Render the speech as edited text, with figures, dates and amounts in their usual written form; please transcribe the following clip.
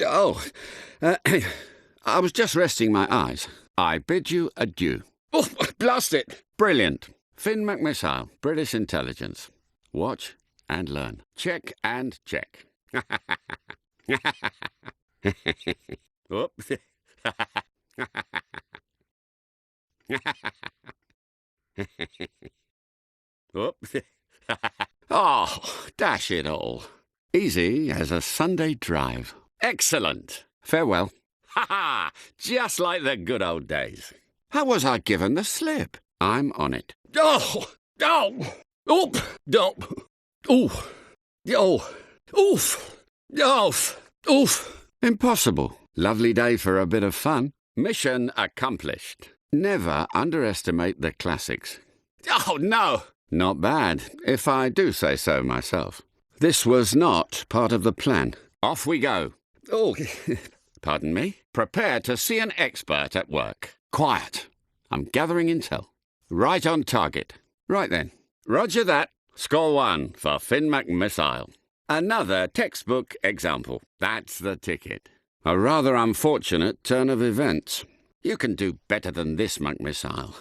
Oh, I was just resting my eyes. I bid you adieu. Oh, blast it! Brilliant. Finn McMissile, British Intelligence. Watch and learn. Check and check. Oops. Oops. Oh, dash it all. Easy as a Sunday drive. Excellent. Farewell. Ha ha! Just like the good old days. How was I given the slip? I'm on it. Oh! Oh! Oop! Oh! Oof! Oh! Oof! Oof! Oof! Impossible. Lovely day for a bit of fun. Mission accomplished. Never underestimate the classics. Oh, no! Not bad, if I do say so myself. This was not part of the plan. Off we go. Oh, pardon me? Prepare to see an expert at work. Quiet. I'm gathering intel. Right on target. Right then. Roger that. Score 1 for Finn McMissile. Another textbook example. That's the ticket. A rather unfortunate turn of events. You can do better than this, McMissile.